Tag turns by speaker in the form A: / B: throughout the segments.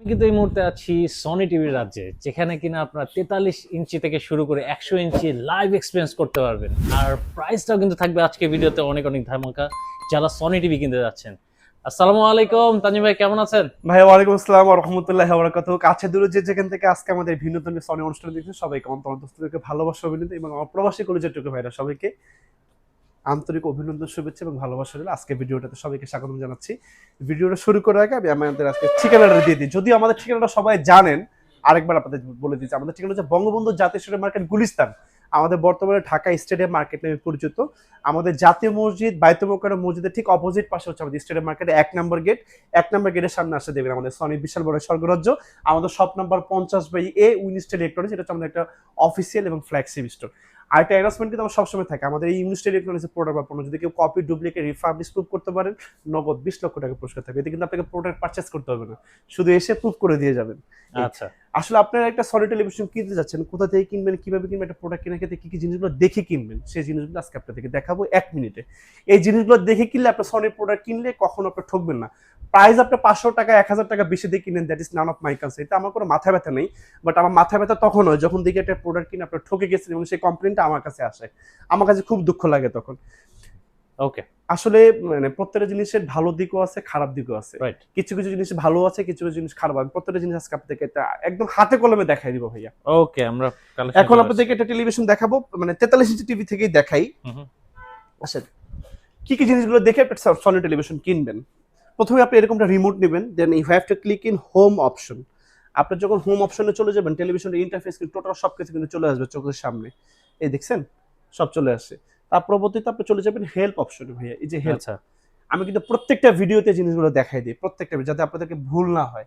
A: কিন্তু এই মুহূর্তে আছি সনি টিভির রাজ্যে, যেখানে কিনা আপনার 43 ইঞ্চি থেকে শুরু করে 100 ইঞ্চি লাইভ এক্সপিরিয়েন্স করতে পারবেন। আর প্রাইসটাও কিন্তু থাকবে আজকে ভিডিওতে অনেক অনেক ধামাকা, যারা সনি টিভি কিনতে যাচ্ছেন। আসসালামু আলাইকুম তানজিম ভাই, কেমন আছেন?
B: ভাই ওয়ালাইকুম আসসালাম ওয়া রাহমাতুল্লাহি ওয়া বারাকাতুহু। কাছে দূরে যে যেখান থেকে আজকে আমাদের ভিন্নধর্মী সনি অনুষ্ঠান দেখছেন সবাইকে অন্তরস্থ ভালোবাসা অভিনন্দন এবং আমার প্রবাসী কলিজাটুকু ভাইরা সবাইকে আন্তরিক অভিনন্দন, শুভেচ্ছা এবং ভালোবাসা রইল। আজকে ভিডিওটাতে সবাইকে স্বাগতম জানাচ্ছি। ভিডিওটা শুরু করার আগে আমি আমাদের আজকে ঠিকানাটা দিয়ে দিই। যদিও আমাদের ঠিকানাটা সবাই জানেন, আরেকবার আপনাদের বলে দিচ্ছি। আমাদের ঠিকানা হচ্ছে বঙ্গবন্ধু জাতীয় স্টেডিয়াম মার্কেট, গুলিস্তান। আমাদের বর্তমানে ঢাকা স্টেডিয়াম মার্কেট নামে পরিচিত। আমাদের জাতীয় মসজিদ বাইতুল মোকাররম মসজিদের ঠিক অপোজিট পাশে হচ্ছে আমাদের স্টেডিয়াম মার্কেটে 1 নম্বর গেট। 1 নম্বর গেটের সামনে আসে দেখবেন আমাদের সনি বিশাল বড় স্বর্গরাজ্য। আমাদের শপ নাম্বার 50/A উইনস্টেড ইলেকট্রনিক্স। এটা হচ্ছে আমাদের একটা অফিসিয়াল এবং ফ্ল্যাগশিপ স্টোর। আরেকটা অ্যানাউন্সমেন্ট কিন্তু আমার সবসময় থাকে, আমাদের এই ইউনিস্টেড ইলেকট্রনিক্সের প্রোডাক্ট বা পণ্য যদি কেউ কপি, ডুপ্লিকেট, রিফার্বিশ প্রুভ করতে পারেন, নগদ 20 লক্ষ টাকা পুরস্কার থাকবে। এতে কিন্তু আপনাকে প্রোডাক্ট পারচেস করতে হবে না, শুধু এসে প্রুভ করে দিয়ে যাবেন।
A: আচ্ছা,
B: আসলে আপনারা একটা সনি টেলিভিশন কিনতে যাচ্ছেন, কোথা থেকে কিনবেন, কিভাবে কিনবেন, একটা প্রোডাক্ট কেনার ক্ষেত্রে কি কি জিনিসগুলো দেখে কিনবেন, সেই জিনিসগুলো আজকে আপনাদেরকে দেখাবো 1 মিনিটে। এই জিনিসগুলো দেখে কিনলে আপনার সনির প্রোডাক্ট কিনলে কখনো আপনি ঠকবেন না। প্রাইস আপনি 500 টাকা 1000 টাকা বেশি দিয়ে কিনেন, that is none of my concern. এটা আমার কোনো মাথা ব্যথা নেই, বাট আমার মাথা ব্যথা তখন হয় যখন দেখি একটা প্রোডাক্ট কিনে আপনার ঠকে গেছেন এবং সেই কমপ্লেনটা আমার কাছে আসে। আমার কাছে খুব দুঃখ লাগে তখন।
A: ওকে,
B: আসলে মানে প্রত্যেকটা জিনিসের ভালো দিকও আছে, খারাপ দিকও আছে।
A: রাইট।
B: কিছু কিছু জিনিস ভালো আছে, কিছু কিছু জিনিস খারাপ আছে। প্রত্যেকটা জিনিস আজকে আপনাদেরকে এটা একদম হাতে কলমে দেখাই দিব ভাইয়া।
A: ওকে, আমরা কালেকশন
B: এখন আপনাদেরকে একটা টেলিভিশন দেখাবো, মানে 43 ইঞ্চি টিভি থেকেই দেখাই। আসেন, কি কি জিনিসগুলো দেখে আপনি সনি টেলিভিশন কিনবেন। প্রথমে আপনি এরকম একটা রিমোট নেবেন, then you have to click in home option. আপনি যখন হোম অপশনে চলে যাবেন, টেলিভিশনের ইন্টারফেস কিন্তু টোটাল সবকিছু কিন্তু চলে আসবে চোখের সামনে। এই দেখছেন, সব চলে আসছে। তার পরবর্তীতে আপনি চলে যাবেন হেল্প অপশনে ভাইয়া। এই যে হেল্প,
A: আচ্ছা,
B: আমি কিন্তু প্রত্যেকটা ভিডিওতে জিনিসগুলো দেখাই দিই, প্রত্যেকটা যাতে আপনাদেরকে ভুল না হয়।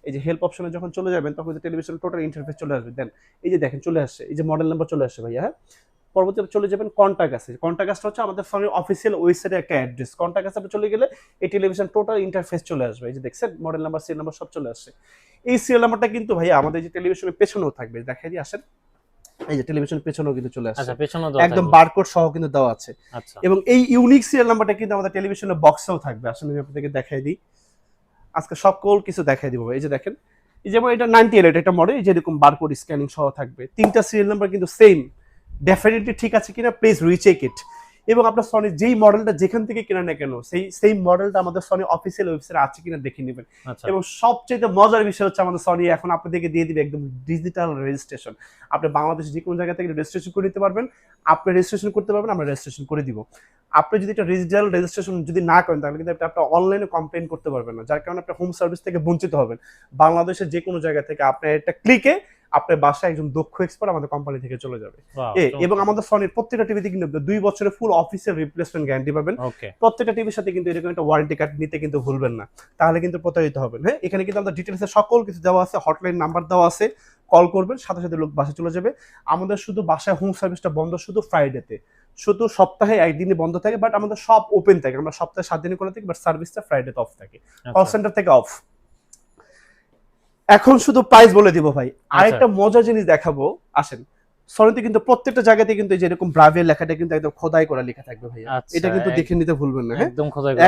B: এই যে হেল্প অপশনে যখন চলে যাবেন তখন টেলিভিশন টোটাল ইন্টারফেস চলে আসবে। দেন এই যে দেখেন চলে আসছে, এই যে মডেল নাম্বার চলে আসছে ভাইয়া। হ্যাঁ, পরবর্তীতে চলে যাবেন কন্টাক্ট আছে। কন্টাক্ট আসটা হচ্ছে আমাদের ফোনের অফিসিয়াল ওয়েবসাইটে একটা অ্যাড্রেস। কন্টাক্ট আসে চলে গেলে এই টেলিভিশন টোটাল ইন্টারফেস চলে আসবে। এই যে দেখছেন মডেল নাম্বার, সিরিয়াল নাম্বার সব চলে আসছে। এই সিরিয়াল নাম্বারটা কিন্তু ভাইয়া আমাদের যে টেলিভিশনের পেছনেও থাকবে, দেখাই দিয়ে আসেন। এই যে টেলিভিশনের পেছনেও কিন্তু চলে আসছে,
A: আচ্ছা, পেছনে দেওয়া
B: একদম
A: থাকবে।
B: বারকোড সহ কিন্তু দেওয়া আছে।
A: আচ্ছা,
B: এবং এই ইউনিক সিরিয়াল নাম্বারটা কিন্তু আমাদের টেলিভিশনের বক্সেও থাকবে। আসলে আমি আপনাদেরকে দেখাই দিই, আজকে সকল কিছু দেখাই দিব। এই যে দেখেন, এই যেমন এটা 98 এটা মডেল, এই যে এরকম বারকোড স্ক্যানিং সহ থাকবে। 3টা সিরিয়াল নাম্বার কিন্তু সেম, ডেফিনেটলি ঠিক আছে কিনা প্লিজ রিচেক ইট। এবং আপনার সনি যেই মডেলটা যেখান থেকে কেনা না কেন, সেই মডেলটা আমাদের সনি অফিসিয়াল ওয়েবসাইটে আছে কিনা দেখে নেবেন।
A: আচ্ছা,
B: এবং সবচেয়ে মজার বিষয় হচ্ছে আমাদের সনি এখন আপনাদেরকে দিয়ে দিবে একদম ডিজিটাল রেজিস্ট্রেশন। আপনি বাংলাদেশে যে কোনো জায়গা থেকে রেজিস্ট্রেশন করে নিতে পারবেন, আপনি রেজিস্ট্রেশন করতে পারবেন, আমরা রেজিস্ট্রেশন করে দিব। আপনি যদি এটা ডিজিটাল রেজিস্ট্রেশন যদি না করেন, তাহলে কিন্তু আপনি অনলাইনে কমপ্লেন করতে পারবেন না, যার কারণে আপনি হোম সার্ভিস থেকে বঞ্চিত হবেন। বাংলাদেশের যে কোনো জায়গা থেকে আপনি একটা ক্লিকে আপনার বাসায় একজন দক্ষ এক্সপার্ট আমাদের কোম্পানি থেকে চলে যাবে। এবং আমাদের সনির প্রত্যেকটা টিভিতে কিন্তু 2 বছরের ফুল অফিসিয়াল রিপ্লেসমেন্ট গ্যারান্টি পাবেন।
A: ওকে,
B: প্রত্যেকটা টিভির সাথে কিন্তু এরকম একটা ওয়ারেন্টি কার্ড নিতে কিন্তু ভুলবেন না, তাহলে কিন্তু প্রতারিত হবেন। হ্যাঁ, এখানে কিন্তু আমাদের ডিটেলসে সকল কিছু দেওয়া আছে, হটলাইন নাম্বার দেওয়া আছে, কল করবেন সাথে সাথে লোক বাসায় চলে যাবে। আমাদের শুধু বাসায় হোম সার্ভিসটা বন্ধ শুধু ফ্রাইডেতে, শুধু সপ্তাহে একদিনই বন্ধ থাকে, বাট আমাদের সব ওপেন থাকে। আমরা সপ্তাহে 7 দিন করে থাকি, বাট সার্ভিসটা ফ্রাইডেতে অফ থাকে, কল সেন্টার থেকে অফ। এখন শুধু প্রাইস বলে দিব ভাই, আরেকটা মজার জিনিস দেখাবো। আসেন, সনিতে কিন্তু প্রত্যেকটা জায়গাতে কিন্তু এই যে এরকম ব্রাভের লেখাটা কিন্তু একদম খোদাই করা লেখা থাকবে ভাইয়া। এটা কিন্তু দেখে নিতে ভুলবেন না। হ্যাঁ,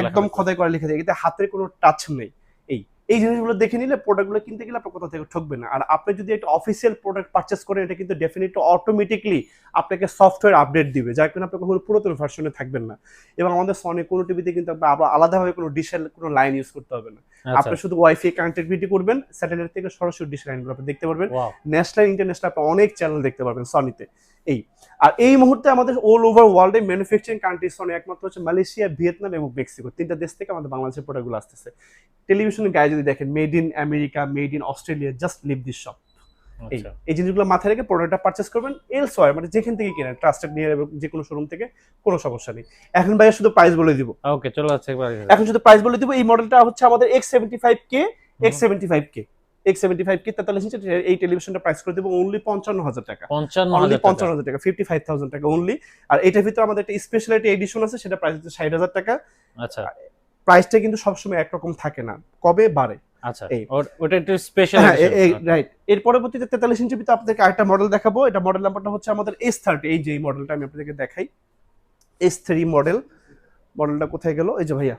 B: একদম খোদাই করা লেখা থাকে, এতে হাতের কোনো টাচ নেই। এই এই জিনিসগুলো দেখে নিলে প্রোডাক্টগুলো কিনতে গেলে আপনার কোথা থেকে ঠকবে না। আর আপনি যদি একটা অফিসিয়াল প্রোডাক্ট পারচেস করেন, এটা কিন্তু ডেফিনেটলি অটোমেটিকলি আপনাকে সফটওয়্যার আপডেট দিবে, যার কারণে আপনি কখনো পুরাতন ভার্সনে থাকবেন না। এবং আমাদের সনি কোনো টিভিতে কিন্তু আবার আলাদাভাবে কোনো ডিশের কোনো লাইন ইউজ করতে হবে না। আপনি শুধু ওয়াইফাই কানেক্টিভিটি করবেন, স্যাটেলাইট থেকে সরাসরি ডিশ লাইনগুলো আপনি দেখতে পারবেন। ন্যাশনাল ইন্টারন্যাশনাল আপনি অনেক চ্যানেল দেখতে পারবেন সনিতে। এই আর এই মুহূর্তে আমাদের অল ওভার ওয়ার্ল্ডে ম্যানুফ্যাকচারিং কান্ট্রি সনি একমাত্র হচ্ছে মালয়েশিয়া, ভিয়েতনাম এবং মেক্সিকো। 3টা দেশ থেকে আমাদের বাংলাদেশের প্রোডাক্টগুলো আসতেছে। টেলিভিশনের গায়ে যদি দেখেন made in America, made in Australia, just leave this shop. এই জিনিসগুলো মাথায় রেখে প্রোডাক্টটা পারচেস করবেন। এলসওয়্যার মানে যেখান থেকে কিনেন, ট্রাস্টেড নিয়ে যে কোনো শোরুম থেকে, কোনো সমস্যা নেই। এখন ভাইয়া শুধু প্রাইস বলে দিব।
A: ওকে, চলে যাচ্ছে একবার।
B: এখন শুধু প্রাইস বলে দিব। এই মডেলটা হচ্ছে আমাদের X75K, X75K 43 ইঞ্চি। এই টেলিভিশনটা প্রাইস করে দেবো অনলি 55,000 টাকা, অনলি 55,000 টাকা, 55,000 টাকা অনলি। আর এটার ভিতরে আমাদের একটা স্পেশালিটি এডিশন আছে, সেটা প্রাইস হচ্ছে 60,000 টাকা।
A: আচ্ছা,
B: প্রাইসটা কিন্তু সবসময় একরকম থাকে না, কবে বাড়ে।
A: আচ্ছা, ওটা একটু স্পেশাল।
B: রাইট। এর পরবর্তীতে 43 ইঞ্চি ভিতরে আপনাদেরকে আরেকটা মডেল দেখাবো। এটা মডেল নাম্বারটা হচ্ছে আমাদের S30। এই যে মডেলটা আমি আপনাদেরকে দেখাই, S3 মডেল। মডেলটা কোথায় গেল? এই যে ভাইয়া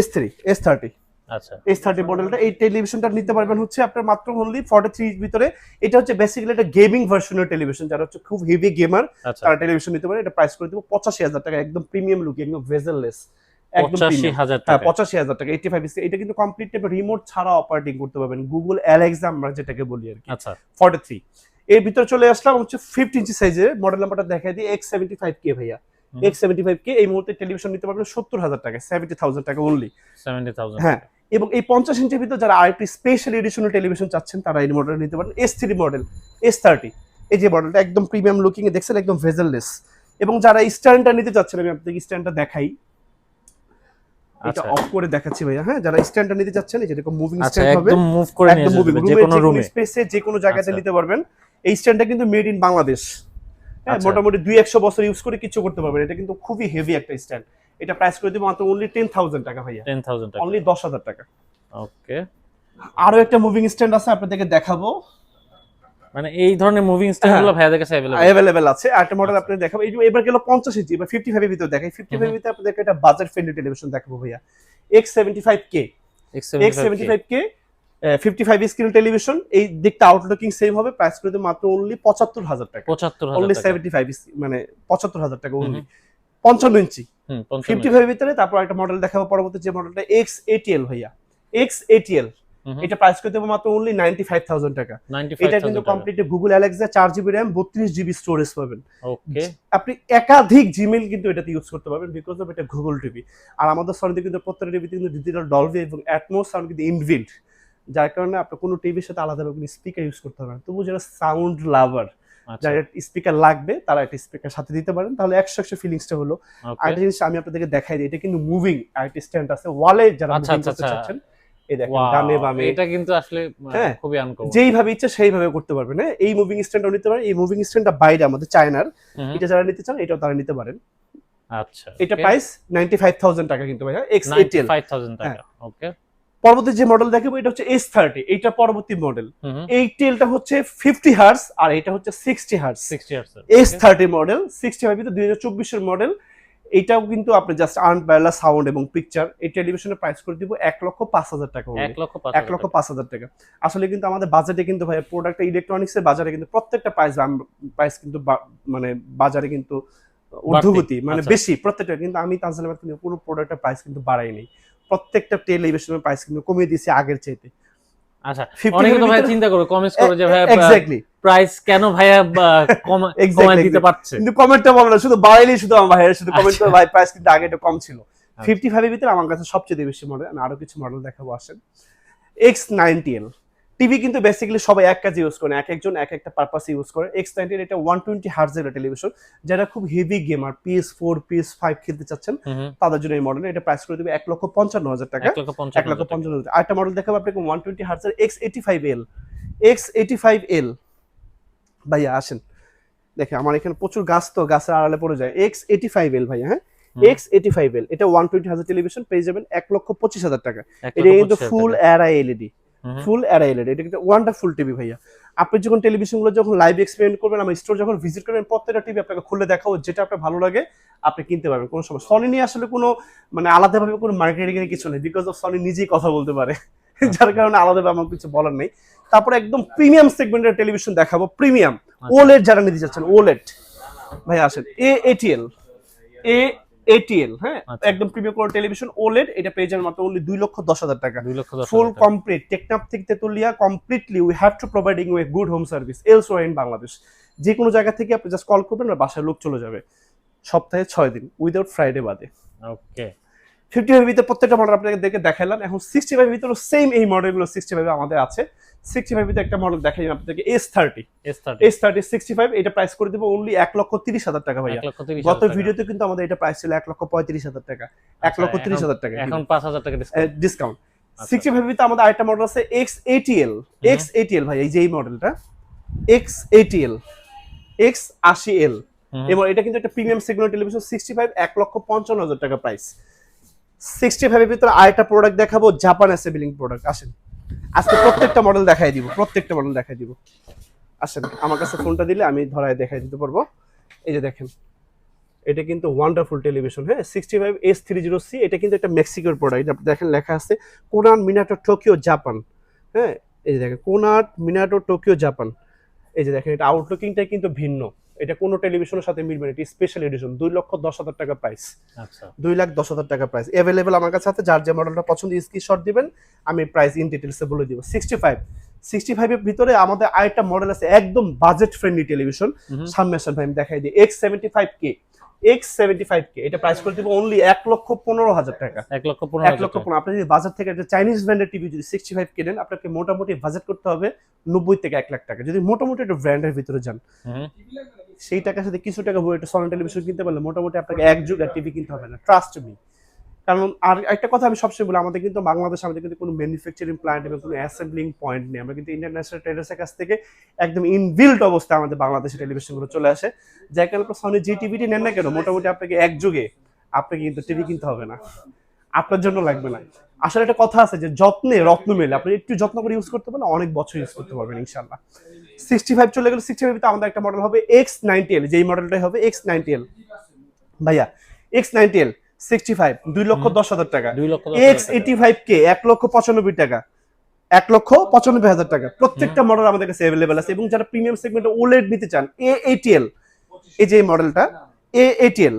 B: S30।
A: আচ্ছা
B: S30 মডেলটা, এই টেলিভিশনটা নিতে পারবেন হচ্ছে আপনার মাত্র অনলি 43 ভিতরে। এটা হচ্ছে বেসিক্যালি একটা গেমিং ভার্সনের টেলিভিশন, যারা হচ্ছে খুব হেভি গেমার তারা টেলিভিশন নিতে পারে। এটা প্রাইস করে দেব 85,000 টাকা, একদম প্রিমিয়াম লুক, একদম ভেজেললেস, একদম
A: 85,000
B: হ্যাঁ
A: টাকা।
B: 85,000 টাকা 85 ইঞ্চি। এটা কিন্তু কমপ্লিট রিমোট ছাড়া অপারেটিং করতে পারবেন, গুগল অ্যালেক্সা আমরা যেটাকে বলি আর কি।
A: আচ্ছা
B: 43 এর ভিতরে চলে আসলাম হচ্ছে 50 ইঞ্চি সাইজের, মডেল নাম্বারটা দেখাই দিই X75K ভাইয়া। X75K এই মুহূর্তে টেলিভিশন নিতে পারবেন 70,000 টাকা, 70,000 টাকা অনলি।
A: 70,000
B: হ্যাঁ, এবং এই 50 ইঞ্চির ভিতরে যারা আরেকটি স্পেশাল এডিশনাল টেলিভিশন চাচ্ছেন তারা এই মডেল নিতে পারেন। S3 মডেল, S30, এই যে মডেলটা একদম প্রিমিয়াম লুকিং এ দেখছেন, একদম ভেজেললেস। এবং যারা স্ট্যান্ডটা নিতে চাচ্ছেন, আমি আপনাদের স্ট্যান্ডটা দেখাই, এটা অফ করে দেখাচ্ছি ভাইয়া। হ্যাঁ, যারা স্ট্যান্ডটা নিতে চাচ্ছেন এই যে এরকম মুভিং স্ট্যান্ড হবে,
A: একদম মুভ করে নিয়ে যাবেন যে কোনো রুমে,
B: স্পেসে যে কোনো জায়গাতে নিতে পারবেন। এই স্ট্যান্ডটা কিন্তু মেড ইন বাংলাদেশ। হ্যাঁ, মোটামুটি 200 বছর ইউজ করে কিছু করতে পারবেন। এটা কিন্তু খুবই হেভি একটা স্ট্যান্ড। এটা প্রাইস করে দিব মাত্র অনলি 10,000 টাকা ভাইয়া,
A: 10,000 টাকা,
B: অনলি 10,000 টাকা।
A: ওকে,
B: আরো একটা মুভিং স্ট্যান্ড আছে আপনাদেরকে দেখাবো,
A: মানে এই ধরনের মুভিং স্ট্যান্ডগুলো ভাইয়াদের কাছে
B: अवेलेबल আছে। আরেকটা মডেল আপনাদের দেখাবো, এই যে এবার গেল 50 ইঞ্চি, এবার 55 এর ভিতরে দেখাই। 55 এর ভিতরে আপনাদেরকে একটা বাজেট ফ্রেন্ডলি টেলিভিশন দেখাবো ভাইয়া, X75K। X75K 55 স্ক্রিন টেলিভিশন, এই দিকটা আউটলুকিং সেম হবে, প্রাইস করে দেব মাত্র অনলি 75,000 টাকা,
A: 75,000
B: অনলি 75 মানে 75,000 টাকা অনলি। 55 ইঞ্চি 55 এর ভিতরে। তারপর একটা মডেল দেখাবো পরবর্তী, যে মডেলটা X80L ভাইয়া, X80L, এটা প্রাইস করে দেব মাত্র অনলি 95,000 টাকা। এটা কিন্তু complete Google Alexa, 4GB RAM, 32GB storage পাবেন।
A: ওকে,
B: আপনি একাধিক জিমেইল কিন্তু এটাতে ইউজ করতে পারবেন, বিকজ অফ এটা গুগল টিভি। আর আমাদের সনিতে কিন্তু প্রত্যেকটা টিভিতে কিন্তু ডিজিটাল ডলবি এবং অ্যাটমোস সাউন্ড কিন্তু ইনবিল্ট, যার কারণে আপনি কোনো টিভির সাথে আলাদাভাবে কোনো স্পিকার ইউজ করতে পারবেন। তবু যারা সাউন্ড লাভার, যারা স্পিকার লাগবে, তারা একটা স্পিকার সাথে দিতে পারেন, তাহলে 100 ফিলিংসটা হলো। আরেকটা জিনিস আমি আপনাদেরকে দেখাই দিই, এটা কিন্তু মুভিং আরেকটা স্ট্যান্ড আছে, ওয়ালে যারা মুভিং করতে চাচ্ছেন, এই দেখেন ডানে বামে,
A: এটা কিন্তু আসলে খুবই আনকমন,
B: যেইভাবে ইচ্ছা সেইভাবে করতে পারবেন। হ্যাঁ, এই মুভিং স্ট্যান্ডও নিতে পারেন। এই মুভিং স্ট্যান্ডটা বাইরে আমাদের চায়নার, এটা যারা নিতে চান এটাও তারা নিতে পারেন।
A: আচ্ছা,
B: এটা প্রাইস 95,000 টাকা কিন্তু ভাইয়া, X80L
A: 95,000 টাকা। ওকে,
B: পরবর্তী যে মডেল দেখাবো এটা হচ্ছে S30, এইটা পরবর্তী মডেল। এই টেলটা হচ্ছে 50 হার্টজ আর এটা হচ্ছে 60 হার্টজ। S30 মডেল 65 ভিতরে 2024 এর মডেল। এটাও কিন্তু আপনি জাস্ট আনপ্যারালাল সাউন্ড এবং পিকচার। এই টেলিভিশনের প্রাইস করে দিব 1,05,000 টাকা, 1,05,000 টাকা। আসলে কিন্তু আমাদের বাজেটে কিন্তু ভাই প্রোডাক্ট ইলেকট্রনিক্সের বাজারে কিন্তু প্রত্যেকটা প্রাইস কিন্তু মানে বাজারে কিন্তু ঊর্ধ্বগতি, মানে বেশি প্রত্যেকটা। কিন্তু আমি তানজানিয়া কিন্তু কোনো প্রোডাক্টের প্রাইস কিন্তু বাড়াই নাই, প্রত্যেকটা টেলিভিশনের প্রাইস কিন্তু কমিয়ে দিয়েছি আগের চাইতে।
A: আচ্ছা, অনেকে তো ভাই চিন্তা করে কমেন্টস করে যে ভাই
B: এক্স্যাক্টলি
A: প্রাইস কেন ভাইয়া কমায় দিতে পারছে,
B: কিন্তু কমেন্টটা বলো না, শুধু বাড়াইলেই শুধু আমার ভাইয়ের শুধু কমেন্ট করে ভাই প্রাইস কিন্তু আগে একটু কম ছিল। 55 এর ভিতরে আমার কাছে সবচেয়ে বেশি মডেল, আমি আরো কিছু মডেল দেখাবো, আসেন। X90L টিভি কিন্তু বেসিক্যালি সবাই এক কাজে ইউজ করে, এক একজন এক একটা পারপাসে ইউজ করে। X90L এটা 120 হার্টজের টেলিভিশন, যারা খুব হেভি গেমার, PS4 PS5 খেলতে চাচ্ছেন তাদের জন্য এই মডেল। এটা প্রাইস করে দেবে 1,55,000 টাকা, 1,55,000। আরেকটা মডেল দেখাবো আপনাকে 120 হার্টজের X85L। X85L ভাইয়া আসেন, দেখে আমার এখানে প্রচুর গাছ, তো গাছের আড়ালে পড়ে যায়। X85L ভাইয়া, হ্যাঁ X85L, এটা 120 হার্টজ টেলিভিশন, পেয়ে যাবেন 1,25,000 টাকা। এটা কিন্তু ফুল অ্যারা এলইডি, ফুল অ্যারা এলইডি। এটা কিন্তু ওয়ান্ডারফুল টিভি ভাইয়া। আপনি যখন টেলিভিশনগুলো যখন লাইভ এক্সপেরিমেন্ট করবেন, আমার স্টোর যখন ভিজিট করবেন, প্রত্যেকটা টিভি আপনাকে খুলে দেখাবো, যেটা আপনার ভালো লাগে আপনি কিনতে পারবেন, কোনো সময়। সনি নিয়ে আসলে কোনো মানে আলাদাভাবে কোনো মার্কেটিং এর কিছু নেই, বিকজ অফ সনি নিজেই কথা বলতে পারে, যার কারণে আলাদাভাবে আমার কিছু বলার নেই। তারপরে একদম প্রিমিয়াম সেগমেন্টের টেলিভিশন দেখাবো, প্রিমিয়াম ওলেড যারা নিতে যাচ্ছেন, ওলেড ভাই আসেন। A80L, হ্যাঁ একদম প্রিমিয়াম কোয়ালিটি টেলিভিশন ওলেড, এটা পেয়ে যাবেন মাত্র অনলি 2,10,000 টাকা, ফুল কমপ্লিট টেকনাফ থেকে Tetulia, completely we have to providing a good home service elsewhere in Bangladesh. যে কোনো জায়গা থেকে আপনি জাস্ট কল করবেন আর বাসায় লোক চলে যাবে, সপ্তাহে 6 দিন উইদাউট ফ্রাইডে বাদে।
A: ওকে,
B: 55 ভিতরে প্রত্যেকটা মডেল আপনাকে দেখে দেখাইলাম। এখন 65 ভিতরে সেম এই মডেলগুলো 65 আমাদের আছে। 65 ভিতরে একটা মডেল দেখাই আপনাদেরকে, S30 65, এটা প্রাইস করে দেব অনলি 1,30,000 টাকা ভাইয়া। গত ভিডিওতে কিন্তু আমাদের এটা প্রাইস ছিল 1,35,000 টাকা, 1,30,000 টাকা,
A: এখন 5,000 টাকা
B: ডিসকাউন্ট। 65 ভিতরে আমাদের আরেকটা মডেল আছে X80L ভাই, এই যে এই মডেলটা X80L, X80L, এবং এটা কিন্তু একটা প্রিমিয়াম সেগমেন্ট টেলিভিশন। 65 1,55,000 টাকা প্রাইস। 65 এর ভিতরে আরেকটা প্রোডাক্ট দেখাবো, জাপান অ্যাসেম্বলিং প্রোডাক্ট। আসেন আজকে প্রত্যেকটা মডেল দেখাই দিব, আসেন আমার কাছে ফোনটা দিলে আমি ধরায় দেখাই দিতে পারবো। এই যে দেখেন, এটা কিন্তু ওয়ান্ডারফুল টেলিভিশন, হ্যাঁ 65S30C। এটা কিন্তু একটা মেক্সিকোর প্রোডাক্ট, এটা দেখেন লেখা আছে কোনান মিনাটো টোকিও জাপান, হ্যাঁ এই যে দেখেন কোনান মিনাটো টোকিও জাপান। এই যে দেখেন এটা আউটলুকিংটা কিন্তু ভিন্ন, এটা কোনো টেলিভিশনের সাথে মিলবে না, এটা স্পেশাল এডিশন, 2,10,000 টাকা প্রাইস।
A: আচ্ছা
B: 2,10,000 টাকা প্রাইস অ্যাভেলেবেল আমার কাছে আছে। যার যে মডেলটা পছন্দ স্ক্রিনশট দিবেন, আমি প্রাইস ইন ডিটেইলসে বলে দিব। 65 এর ভিতরে আমাদের আরেকটা মডেল আছে একদম বাজেট ফ্রেন্ডলি টেলিভিশন, সামনে আসেন ভাই আমি দেখাই দিই। X75K এটা প্রাইস করে দিব অনলি 1,15,000 টাকা। 1,15,000। আপনি যদি বাজার থেকে একটা চাইনিজ ব্র্যান্ডের টিভি যদি 65K নেন, আপনাকে মোটামুটি বাজেট করতে হবে 90 থেকে 1 লাখ টাকা। যদি মোটামুটি একটা ব্র্যান্ডের ভিতরে যান, সেই টাকার সাথে কিছু টাকা বই একটা সনি টেলিভিশন কিনতে পারলে মোটামুটি আপনাকে এক যুগ টিভি কিনতে হবে না, ট্রাস্ট মি। কারণ আর একটা কথা আমি সবসময় বলি, আমাদের কিন্তু বাংলাদেশে আমাদের কিন্তু কোনো ম্যানুফ্যাকচারিং প্ল্যান্ট এবং কোনো অ্যাসেম্বলিং পয়েন্ট নেই। আমরা কিন্তু ইন্টারন্যাশনাল ট্রেডার্সের কাছ থেকে একদম ইনবিল্ট অবস্থায় আমাদের বাংলাদেশের টেলিভিশনগুলো চলে আসে। যার কারণে আপনার সনি যে টিভিটি নেন না কেন, মোটামুটি আপনাকে এক যুগে আপনাকে কিন্তু টিভি কিনতে হবে না, আপনার জন্য লাগবে না। আসলে একটা কথা আছে যে যত্নে রত্ন মেলে, আপনি একটু যত্ন করে ইউজ করতে পারলে অনেক বছর ইউজ করতে পারবেন ইনশাআল্লাহ। 65 চলে গেল। 65 তে আমাদের একটা মডেল হবে X90L, যেই মডেলটাই হবে X90L ভাইয়া। X90L 65 2,10,000 টাকা। X85K 1,95,000 টাকা, 1,95,000 টাকা। প্রত্যেকটা মডেল আমাদের কাছে অ্যাভেলেবেল আছে। এবং যারা প্রিমিয়াম সেগমেন্টে ওলেড নিতে চান, A80L, এই যে মডেলটা A80L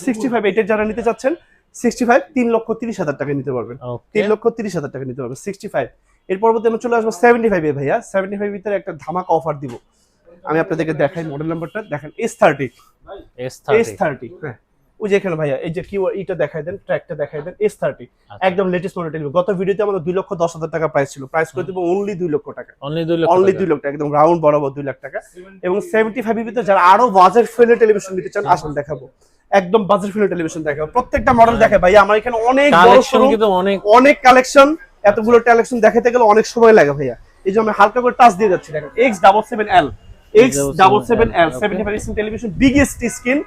B: 65 এটার যারা নিতে চাচ্ছেন 65 3,30,000 টাকা নিতে পারবেন, 3,30,000 টাকা নিতে পারবেন 65। এর পরবর্তী আমরা চলে আসবো 75 এ ভাইয়া। 75 ভিতরে একটা ধামাকা অফার দিব, আমি আপনাদেরকে দেখাই মডেল নাম্বারটা দেখেন। S30 হ্যাঁ ওই যে এখানে ভাইয়া এই যে কি এটা দেখাই দেন, ট্র্যাকটা দেখাই দেন। S30 একদম লেটেস্ট মডেল। গত ভিডিওতে আমাদের 2,10,000 টাকা প্রাইস ছিল, প্রাইস করে দেব অনলি 2 লক্ষ টাকা, অনলি 2 লক্ষ টাকা, একদম রাউন্ড বরাবর 2 লাখ টাকা। এবং 75 এর ভিতরে যারা আরো বাজেট ফ্রেন্ডলি টেলিভিশন নিতে চান, আসুন দেখাবো, একদম বাজেট ফ্রেন্ডলি টেলিভিশন দেখাবো। প্রত্যেকটা মডেল দেখে ভাইয়া আমার এখানে অনেক বড় শোরুম, অনেক কালেকশন, এতগুলো কালেকশন দেখাতে গেলে অনেক সময় লাগে ভাইয়া। এই যে আমি হালকা করে টাচ দিয়ে যাচ্ছি, দেখেন X77L 75 ইঞ্চি টেলিভিশন, বিগেস্ট স্ক্রিন।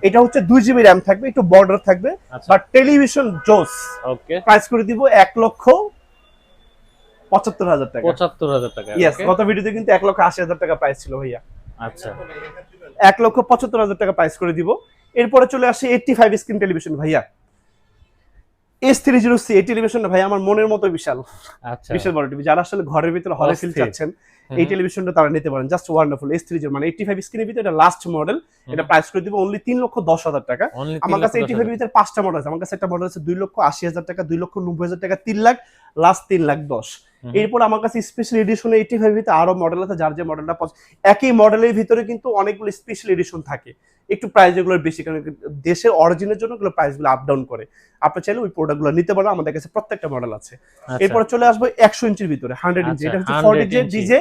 B: এটা হচ্ছে 2GB RAM থাকবে, একটু বর্ডার থাকবে, বাট টেলিভিশন জোস। ওকে প্রাইস করে দিব 1,75,000 টাকা।
A: 75,000 টাকা।
B: ইয়েস, গত ভিডিওতে কিন্তু 1,80,000 টাকা প্রাইস ছিল ভাইয়া।
A: আচ্ছা
B: 1,75,000 টাকা প্রাইস করে দিব। এরপরে চলে আসে 85 স্ক্রিন টেলিভিশন ভাইয়া। S30C এই টেলিভিশনটা ভাই আমার মনের মতো বিশাল, বিশাল বড় টিভি। যারা আসলে ঘরের ভিতরে হলে ফিল চাচ্ছেন, এই টেলিভিশনটা তারা নিতে পারেন। Just wonderful. S30 মানে 85 স্ক্রিনের ভিতরে এটা লাস্ট মডেল, এটা প্রাইস করে দিব অনলি 3,10,000 টাকা। আমার কাছে 85 ভিতরে 5টা মডেল আছে। আমার কাছে একটা মডেল আছে 2,80,000 টাকা, 2,90,000 টাকা, 3 লাখ, লাস্ট 3,10,000। এরপর আমার কাছে স্পেশাল এডিশনে 85 ভিতরে আরো মডেল আছে, যার যে মডেলটা একই মডেলের ভিতরে কিন্তু অনেকগুলো স্পেশাল এডিশন থাকে, একটু প্রাইস এগুলো বেশি, কারণ দেশের অরিজিনের জন্য এগুলো প্রাইসগুলো আপ ডাউন করে। আপনি চাইলে ওই প্রোডাক্টগুলো নিতে পারেন, আমাদের কাছে প্রত্যেকটা মডেল আছে। এরপর চলে আসবো 100 ইঞ্চির ভিতরে 100 ইঞ্চি, এটা হচ্ছে 40J DJ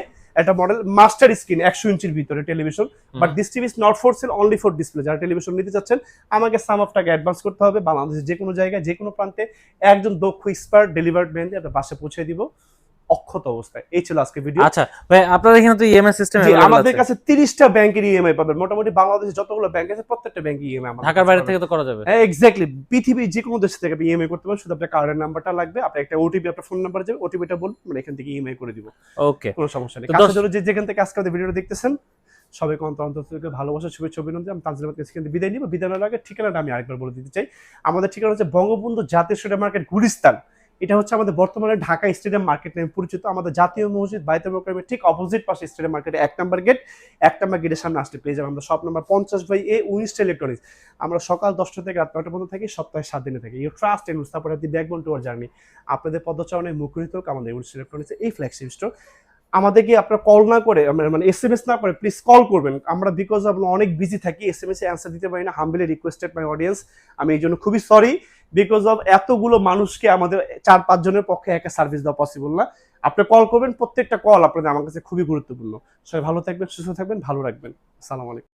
B: একটা মডেল, মাস্টার স্ক্রিন 100 ইঞ্চির ভিতরে television. But this TV is not for sale, only for display. যারা টেলিভিশন নিতে চাচ্ছেন, আমাকে সাম অফ টাকা অ্যাডভান্স করতে হবে। বাংলাদেশের যে কোনো জায়গায় যে কোনো প্রান্তে একজন দক্ষ এক্সপার্ট ডেলিভারি ম্যান দিয়ে আপনার বাসায় পৌঁছে দিব অক্ষত অবস্থায়। এই ছিল আজকে ভিডিও।
A: আচ্ছা ভাই, আপনাদের এখানে তো ইএমআই সিস্টেম আছে?
B: আমাদের কাছে 30টা ব্যাংকের ইএমআই পাবেন। মোটামুটি বাংলাদেশে যতগুলো ব্যাংক আছে প্রত্যেকটা ব্যাংকে ইএমআই আমাদের।
A: ঢাকার বাইরে থেকে তো করা যাবে?
B: হ্যাঁ এক্স্যাক্টলি, পৃথিবীর যে কোনো দেশ থেকে আপনি ইএমআই করতে পারেন। শুধু আপনার কার্ডের নাম্বারটা লাগবে, আপনি একটা ওটিপি, আপনার ফোন নাম্বার যাবে, ওটিপিটা বলুন, আমরা এখান থেকে ইএমআই করে দিব।
A: ওকে,
B: কোনো সমস্যা নেই। কাছে ধরে যেখান থেকে আজকে আমাদের ভিডিওটা দেখতেছেন, সবাইকে অন্তর থেকে ভালোবাসা, শুভেচ্ছা, অভিনন্দন। আমি তানজিল আহমেদ থেকে বিদায় নিব। বিদায় নেওয়ার আগে ঠিকানাটা আমি আরেকবার বলে দিতে চাই। আমাদের ঠিকানা হচ্ছে বঙ্গবন্ধু জাতীয় স্টেডিয়াম মার্কেট, গুলিস্তান। এটা হচ্ছে আমাদের বর্তমানে ঢাকা স্টেডিয়াম মার্কেট নামে পরিচিত। আমাদের জাতীয় মসজিদ বাইতুল মোকাররমের ঠিক অপোজিট পাশে স্টেডিয়াম মার্কেটে 1 নম্বর গেট। 1 নম্বর গেটের সামনে আসলে পেয়ে যাবেন আমরা shop number 50/A Winstar electronics. আমরা সকাল 10টা থেকে রাত 9টা পর্যন্ত থাকি, সপ্তাহে 7 দিনে থাকি। You trust and support the backbone to our journey. আপনাদের পদচারণে মুখরিত হোক আমাদের উইনস্টার ইলেকট্রনিক্স এই ফ্ল্যাগশিপ স্টোর। আমাদেরকে আপনারা কল না করে, মানে এসএমএস না করে প্লিজ কল করবেন। আমরা বিকজ আমরা অনেক বিজি থাকি, এসএমএস এ অ্যান্সার দিতে পারি না। হাম্বলি রিকোয়েস্টেড মাই অডিয়েন্স, আমি এই জন্য খুবই সরি। বিকজ অফ এতগুলো মানুষকে আমাদের 4-5 জনের পক্ষে একা সার্ভিস দেওয়া পসিবল না। আপনি কল করবেন, প্রত্যেকটা কল আপনাদের আমার কাছে খুবই গুরুত্বপূর্ণ। সবাই ভালো থাকবেন, সুস্থ থাকবেন, ভালো রাখবেন। আসসালামু আলাইকুম।